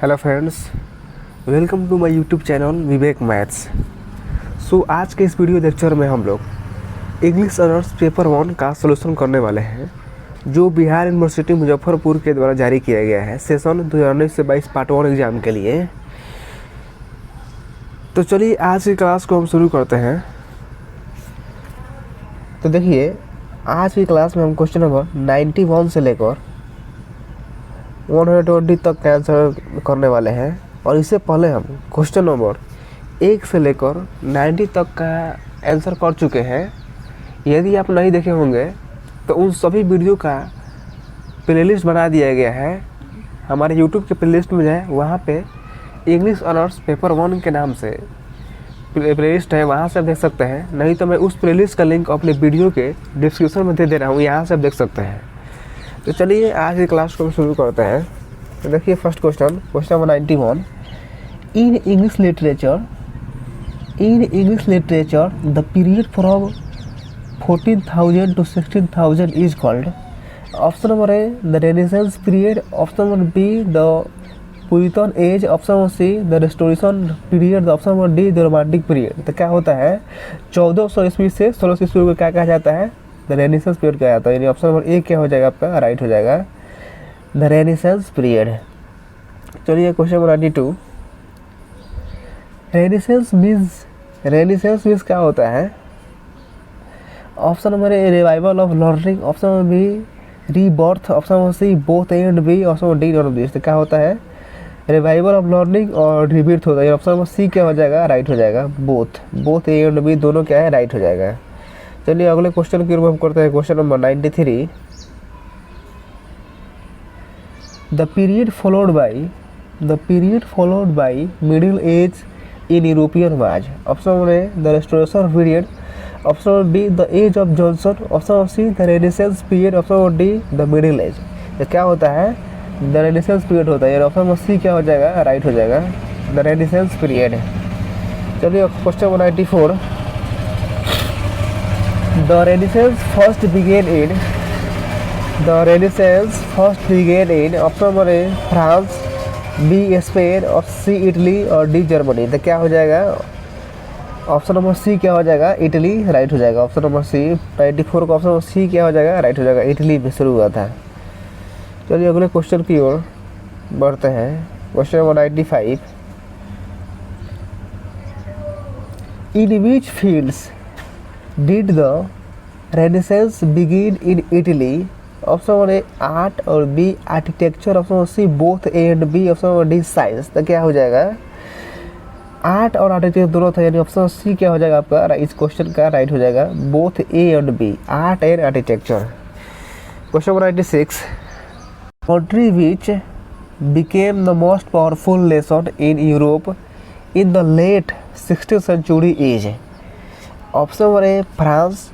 Hello friends, welcome to my YouTube channel Vivek maths. So आज के इस वीडियो लेक्चर में हम लोग इंग्लिश ऑनर्स पेपर 1 का सलूशन करने वाले हैं, जो बिहार यूनिवर्सिटी मुजफ्फरपुर के द्वारा जारी किया गया है सेशन 2019 से 22 पार्ट 1 एग्ज़ाम के लिए। तो चलिए आज की क्लास को हम शुरू करते हैं। तो देखिए, आज की क्लास में हम क्वेश्चन नंबर 91 से लेकर 120 तक का आंसर करने वाले हैं। और इससे पहले हम क्वेश्चन नंबर 1 से लेकर 90 तक का आंसर कर चुके हैं। यदि आप नहीं देखे होंगे तो उन सभी वीडियो का प्लेलिस्ट बना दिया गया है हमारे यूट्यूब के प्लेलिस्ट में है। वहाँ पे इंग्लिश ऑनर्स पेपर 1 के नाम से प्लेलिस्ट है, वहाँ से आप देख सकते हैं। नहीं तो मैं उस प्लेलिस्ट का लिंक अपने वीडियो के डिस्क्रिप्शन में दे रहा हूँ, यहाँ से आप देख सकते हैं। तो चलिए आज की क्लास को शुरू करते हैं। तो देखिए first question number 91। In English literature the period from 14,000 to 16,000 is called. Option number A the renaissance period, option number B the puritan age, option number C the restoration period, option number D the romantic period. तो क्या होता है 1400 ईस्वी से 1600 ईस्वी को क्या कहा जाता है? द रेनेसेंस पीरियड कहा जाता है। यानी ऑप्शन नंबर ए क्या हो जाएगा आपका? राइट हो जाएगा, द रेनेसेंस पीरियड। चलिए क्वेश्चन नंबर 92। रेनेसेंस मीन्स क्या होता है? Option number A revival of learning, option number B rebirth, option number C both A and B, option number D none of this. तो क्या होता है? रिवाइवल ऑफ लर्निंग और rebirth होता है। ऑप्शन नंबर सी क्या हो जाएगा? राइट हो जाएगा, बोथ ए एंड बी दोनों क्या है? राइट हो जाएगा। चलिए अगले क्वेश्चन की हम करते हैं। Question number 93। The period followed by middle age in European was. Option number A the restoration period, option number B the age of Johnson, option number C the renaissance period, option number D the middle age. तो क्या होता है? The renaissance period होता है। Option number C क्या हो जाएगा? Right हो जाएगा, द रेनेसेंस पीरियड। चलिए question number 94। The Renaissance first began in option number A France, B Spain और सी इटली और डी जर्मनी। तो क्या हो जाएगा? ऑप्शन नंबर सी क्या हो जाएगा? इटली राइट हो जाएगा। ऑप्शन नंबर सी 94 का ऑप्शन नंबर सी क्या हो जाएगा? राइट हो जाएगा, इटली में शुरू हुआ था। चलिए अगले क्वेश्चन की ओर बढ़ते हैं। Question number 95। In which fields did the renaissance begin in Italy? Option number A art और B architecture, option number C both A and B, option number D science. तो क्या हो जाएगा? आर्ट और आर्किटेक्चर दोनों था, यानी ऑप्शन सी क्या हो जाएगा आपका? इस क्वेश्चन का राइट हो जाएगा, both A and B, art and architecture. Question number 96। Country which became the most powerful nation in Europe in the late 16th century is. Option number A France,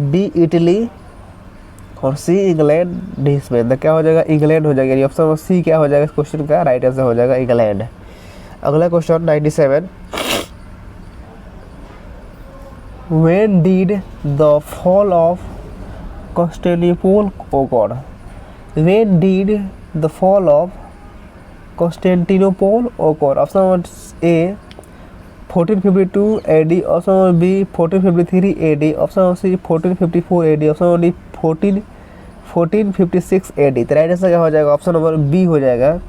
B Italy और C England, D Spain. तो क्या हो जाएगा? England हो जाएगा। Option number C क्या हो जाएगा? इस क्वेश्चन का राइट आंसर हो जाएगा इंग्लैंड। अगला question 97। When did the fall of Constantinople occur? When did the fall of Constantinople occur? Option number A 1452 AD, option number B 1453 AD, option number C 1454 AD, option number D 1456 AD। तो right answer क्या हो जाएगा? Option number B हो जाएगा,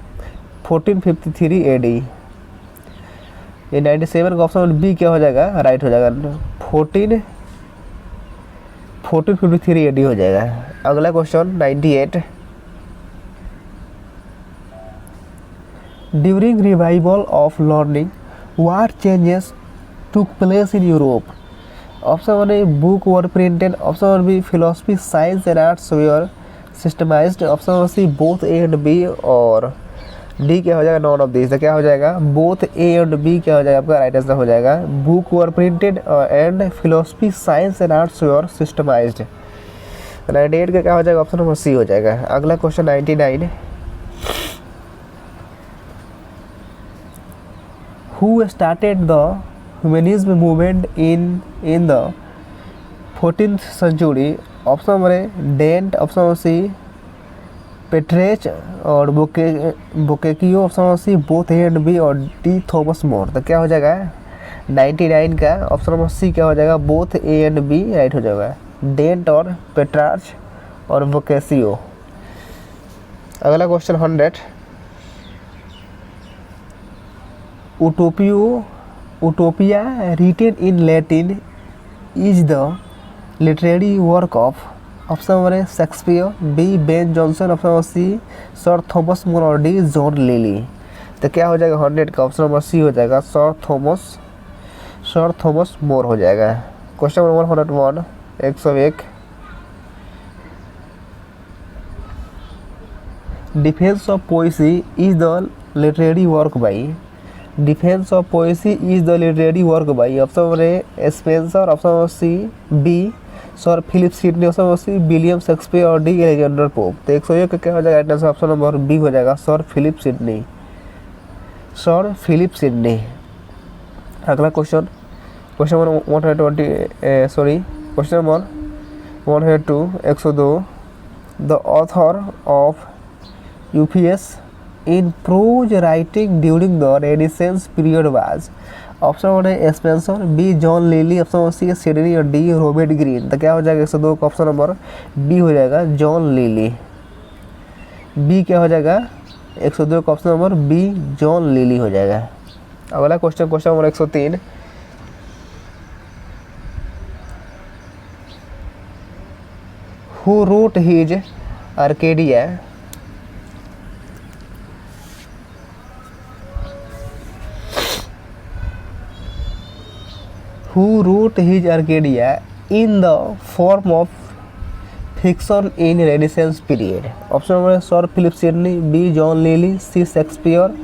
1453 AD। ये 97 का option number B क्या हो जाएगा? राइट हो जाएगा, 1453 AD हो जाएगा। अगला question 98। During revival of learning what changes took place in Europe? Option number A book were printed, option number B philosophy science and arts were systemised, option number C both A and B और D क्या हो जाएगा? None of this. तो क्या हो जाएगा? Both A and B क्या हो जाएगा आपका? राइट आंसर हो जाएगा, book were printed and philosophy science and arts were systemised. 98 का क्या हो जाएगा? ऑप्शन नंबर सी हो जाएगा। अगला question 99। Who started the humanism movement in the 14th century? Option number A Dante, option number C Petrarch और Boccaccio option number C both A and B, और D Thomas More. तो क्या हो जाएगा 99 का ऑप्शन नंबर सी क्या हो जाएगा both A and B right हो जाएगा, डेंट और पेट्रार्च और बोकेसियो। अगला question 100, Utopia written in Latin is the literary work of option number A Shakespeare, B Ben Jonson, option number C sir Thomas More और D John lily. तो क्या हो जाएगा 100 का ऑप्शन नंबर सी हो जाएगा सर थॉमस मोर हो जाएगा। Question number 101 101, Defence of Poesy is the literary work by, Defence of Poesy is the literary work by option number A Spenser, option number C B Sir Philip Sidney, option number C William Shakespeare और D Alexander Pope. तो 101 का क्या हो जाएगा answer option number B हो जाएगा sir Philip Sidney, sir Philip Sidney. अगला question number 102 102, the author of Euphues in prose writing during the renaissance period was option number A Spenser, B John Lyly, option number C Sidney और D Robert Greene. तो क्या हो जाएगा 102 का option number B हो जाएगा John lily, B क्या हो जाएगा 102 का option number B John Lyly हो जाएगा। अगला question number 103, who wrote his Arcadia, who wrote his Arcadia in the form of fiction in Renaissance period? Option number Sir Philip Sidney, B John Lyly, C Shakespeare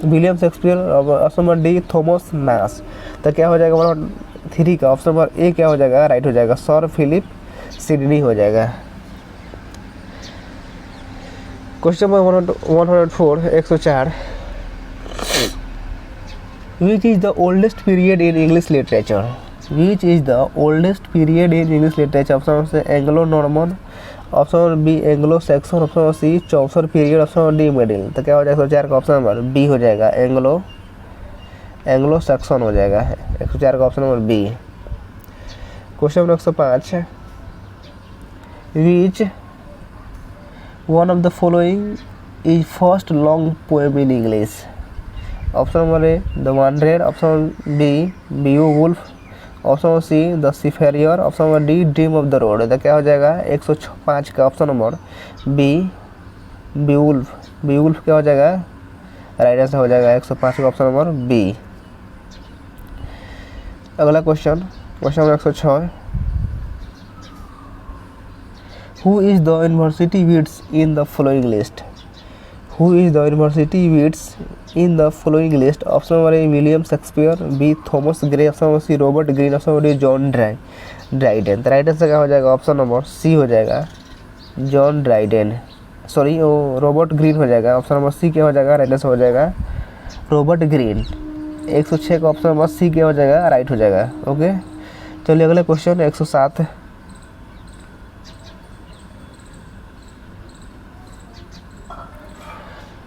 William Shakespeare, option number D Thomas Nashe. तो क्या हो जाएगा 103 का option number ए क्या हो जाएगा right हो जाएगा सर फिलिप सिडनी हो जाएगा। Question number 104 104, which is the oldest period in English literature? Which is the oldest period in English literature? Option number से Anglo Norman, option number B Anglo Saxon, option number C Chaucer period, option number D middle. तो क्या हो जाएगा 104 का option number B हो जाएगा Anglo Saxon हो जाएगा 104 का option number B. Question number 105, which one of the following is first long poem in English? Option number A the Wanderer, option B Beowulf, option number C the Seafarer, option number D dream of the rood. तो क्या हो जाएगा 105 का option number B बीवुल्फ क्या हो जाएगा right answer हो जाएगा 105 का ऑप्शन नंबर बी। अगला question number 106, who is the university wits in the following list? Who is the university wits in the following list? Option number A William Shakespeare, B Thomas Gray, option number C Robert Greene, option number D John Dryden. तो right answer क्या हो जाएगा option number C हो जाएगा John Dryden, sorry वो Robert Greene हो जाएगा। Option number C क्या हो जाएगा राइट आंसर हो जाएगा रॉबर्ट ग्रीन। 106 का ऑप्शन नंबर सी क्या हो जाएगा राइट हो जाएगा। ओके चलिए अगला question 107,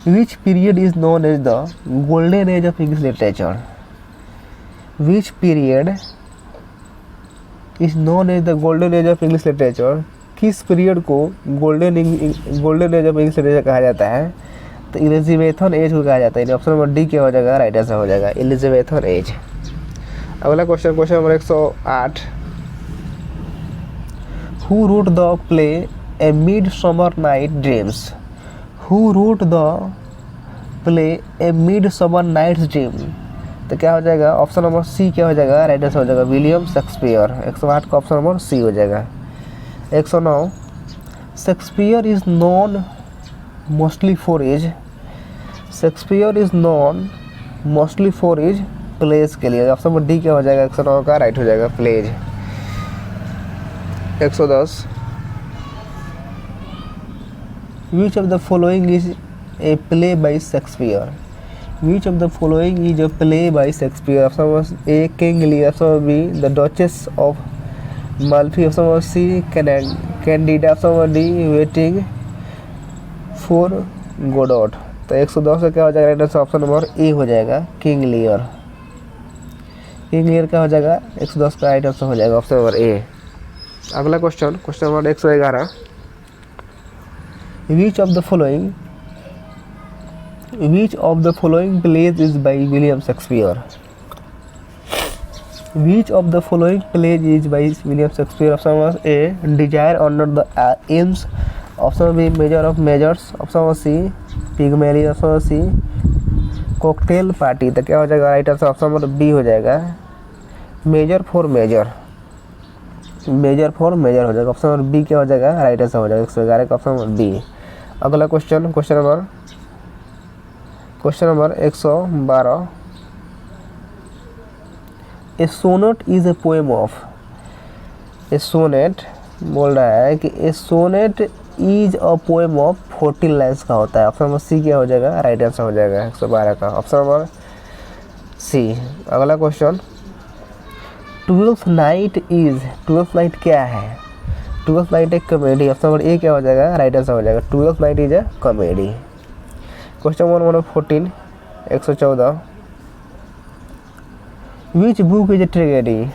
which period is known as the golden age of English literature? Which period is known as the golden age of English literature? किस पीरियड को golden age of English literature कहा जाता है? तो एलिजाबेथन एज को कहा जाता है। ऑप्शन नंबर डी क्या हो जाएगा राइट आंसर हो जाएगा एलिजाबेथन एज। अगला question number 108, who wrote the play A midsummer night dreams? Who wrote the play A Midsummer Night's Dream? तो क्या हो जाएगा ऑप्शन नंबर सी क्या हो जाएगा राइट आंसर हो जाएगा विलियम शेक्सपियर। 108 का ऑप्शन नंबर सी हो जाएगा। 109, Shakespeare is known mostly for his plays के लिए। ऑप्शन नंबर डी क्या हो जाएगा 109 का राइट हो जाएगा pledge. 110, Which of the following is a play by Shakespeare? Which of the following is a play by Shakespeare? Option number A King Lear, option number B The Duchess of Malfi, option number C Candida, option number D Waiting 4 Godot. तो 110 का क्या हो जाएगा right answer option number ए हो जाएगा King Lear. King Lear क्या हो जाएगा 110 का राइट आंसर हो जाएगा ऑप्शन नंबर ए। अगला question question number 111 which of the following plays is by William Shakespeare. Which of the following plays is by William Shakespeare? Option was A. Desire under the Elms. Option B. Measure of Measures. Option was C. Pygmalion. Option was C. Cocktail Party। तो क्या हो जाएगा right answer option number B हो जाएगा Measure for Measure. Measure for Measure हो जाएगा option number B. क्या हो जाएगा राइट आंसर हो जाएगा 111 का ऑप्शन नंबर बी। अगला question question number 112 a sonnet is a poem of. A sonnet बोल रहा है कि a sonnet is a poem of 14 lines का होता है। ऑप्शन नंबर सी क्या हो जाएगा राइट आंसर हो जाएगा 112 का ऑप्शन नंबर सी। अगला क्वेश्चन ट्वेल्थ नाइट क्या है। ट्वेल्थ नाइट एक कॉमेडी। ऑप्शन नंबर ए क्या हो जाएगा राइट आंसर हो जाएगा twelfth night is a comedy. Question number 14 114 Which book is a tragedy?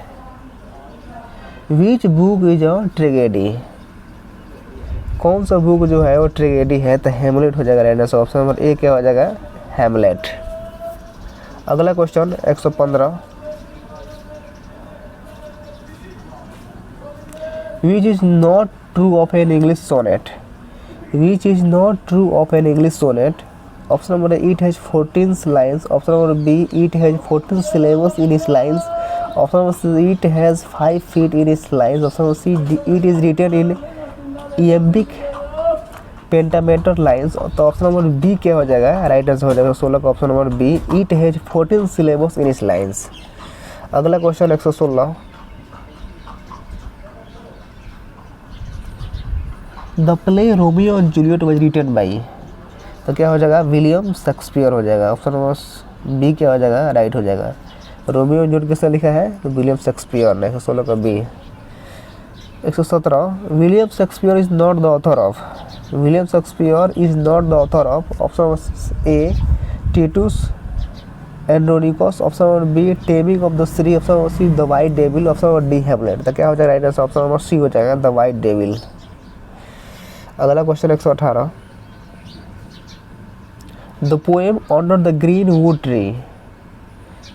Which book is a tragedy? कौन सा बुक जो है वो ट्रेजेडी है तो हेमलेट हो जाएगा राइट आंसर ऑप्शन नंबर ए क्या हो जाएगा हेमलेट। अगला question 115 Which is not true of an English sonnet? Which is not true of an English sonnet? Option number A, it has 14 lines. Option number B, it has 14 syllables in its lines. Option number C, it has 5 feet in its lines. Option number C, it is written in iambic pentameter lines. तो option number B क्या हो जाएगा right answer हो जाएगा 16 का option number B it has 14 syllables in its lines। अगला question 116 the play Romeo and Juliet was written by. तो क्या हो जाएगा विलियम शेक्सपियर हो जाएगा ऑप्शन नंबर बी क्या हो जाएगा राइट हो जाएगा। रोमियो एंड जूलियट किसने लिखा है तो विलियम शेक्सपियर ने 116 का B. 117 William Shakespeare is not the author of. William Shakespeare is not the author of option number A Titus Andronicus. Option number B taming of the shrew. Option number C the white devil. Option number D Hamlet. तो क्या हो जाएगा right answer option number C हो जाएगा the white devil. अगला question 118 the poem under the green would tree.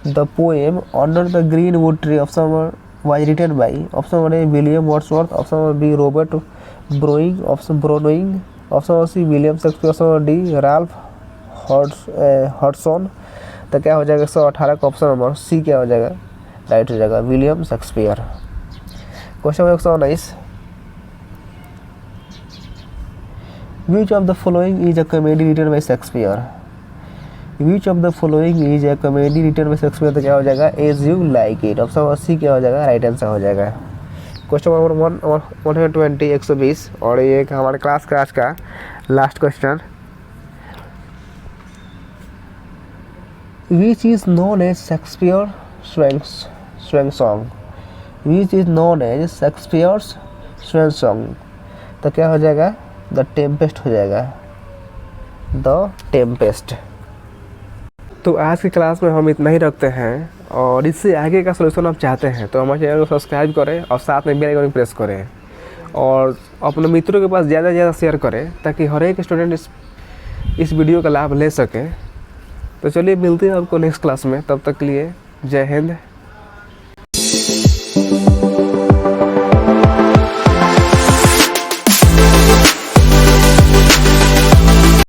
The poem under the green would tree option number was written by option number A William Wordsworth. Option number B Robert Browning. Option option number C William Shakespeare. Option number D Ralph Hodgson. तो क्या हो जाएगा 118 का option number C क्या हो जाएगा right हो जाएगा William Shakespeare. Question number 119 Which of the following is a comedy written by Shakespeare? Which of the following is a comedy written by Shakespeare? तो क्या हो जाएगा As You Like It। Option number C क्या हो जाएगा right answer हो जाएगा। Question number 120 120 और ये हमारे क्लास का आज का last question Which is known as Shakespeare swan song? Which is known as Shakespeare's swan song? तो क्या हो जाएगा द टेम्पेस्ट हो जाएगा द टेम्पेस्ट। तो आज की क्लास में हम इतना ही रखते हैं और इससे आगे का सलूशन आप चाहते हैं तो हमारे चैनल को सब्सक्राइब करें और साथ में बेल आइकन प्रेस करें और अपने मित्रों के पास ज़्यादा से ज़्यादा शेयर करें ताकि हर एक स्टूडेंट इस वीडियो का लाभ ले सके। तो चलिए मिलते हैं आपको नेक्स्ट क्लास में, तब तक के लिए जय हिंद।